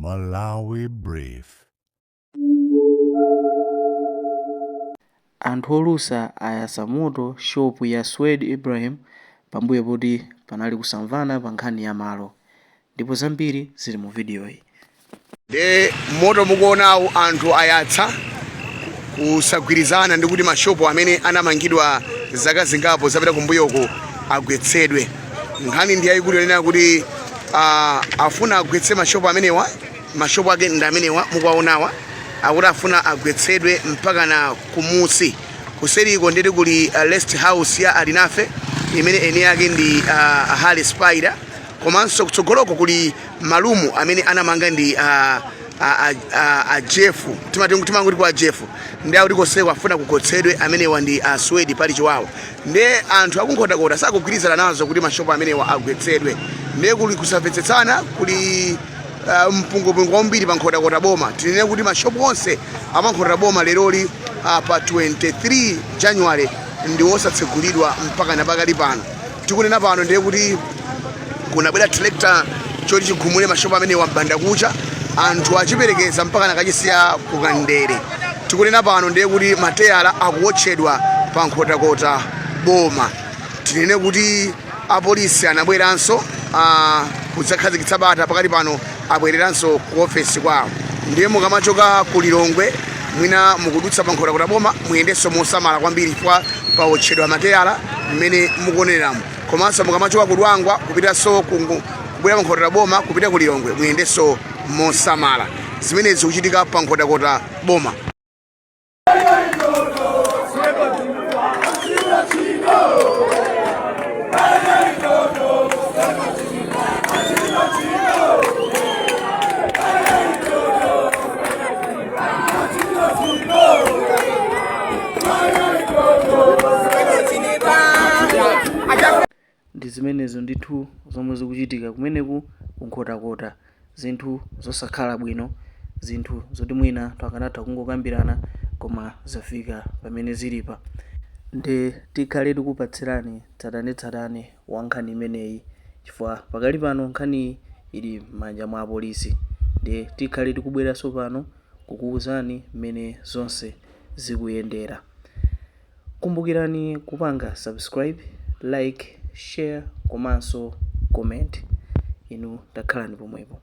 Malawi Brief. Anthu olusa ayatsa moto shopu ya Swedi Ibrahim pambuyo poti panali kusamvana pa nkhani ya malo, ndipo zambiri zili mu videoyi. Moto mukuonawo anthu ayatsa kusagwirizana ndi kuti mashopu amene anamangidwa zaka zingapo zapita kumbuyoko agwetsedwe. Nkhani ndi yayikulu yonena kuti afuna agwetse mashopu amenewa, mashopu ake ndi amenewa mukuwaonawa, akuti afuna agwetsedwe mpaka na kumusi kuseriko ndeti kuli rest house ya Alinafe imene eni yake ndi Hali Spider, komanso kutsogoloko kuli malumu amene anamanga ndi Jeff, timango kuti kwa Jeff ndi akuti koseko afuna kugwetsedwe amenewa ndi Swedi pali chiwawa. Nde anthu akunkhotakota sakugwirizana nazo kuti mashopu amenewa agwetsedwe. Nde kuli kusamvetsetsana, kuli mpungopungo wambiri pa nkhotakota boma. Tinene kuti mashopu onse amankhotata boma leroli pa 23 January ndi osatsegulidwa mpaka napakali pano. Tikunena pano ndiye kuti kunabwera tractor choti chigumule mashopu amenewa mbanda kucha, anthu achiperekeza mpaka nakachisiya kukandere. Tikunena pano ndiye kuti mateyala akuwotchedwa pa nkhotakota boma. Tinene kuti apolisi anabweranso kudzakhazikitsa bata pakati pano, abwereranso ku ofesi kwawo. Ndiye mukamachoka ku Lilongwe mwina mukudutsa pa nkhotakota boma muyendenso mosamala kwambiri chifukwa pawotchedwa mateyala mmene mukuoneramo. Komanso mukamachoka ku Lwangwa kupitanso kubwera pa nkhotakota boma kupita ku Lilongwe muyendenso mosamala. Zimenezi zikuchitika pa nkhotakota boma. Ndi zimenezo ndithu zomwe zikuchitika kumeneku kunkhotakota, zinthu zosakhala bwino, zinthu zoti mwina takanatha kungokambirana koma zafika pamene zilipa. Nde tikhale tikupatsirani tsatanetsatane wa nkhani imeneyi chifukwa pakali pano nkhani ili m'manja mwa apolisi. Nde tikhale tikubweranso pano kukuwuzani mmene zonse zikuyendera. Kumbukirani kupanga subscribe, like, share komanso comment. Inu takhalani pomwepo.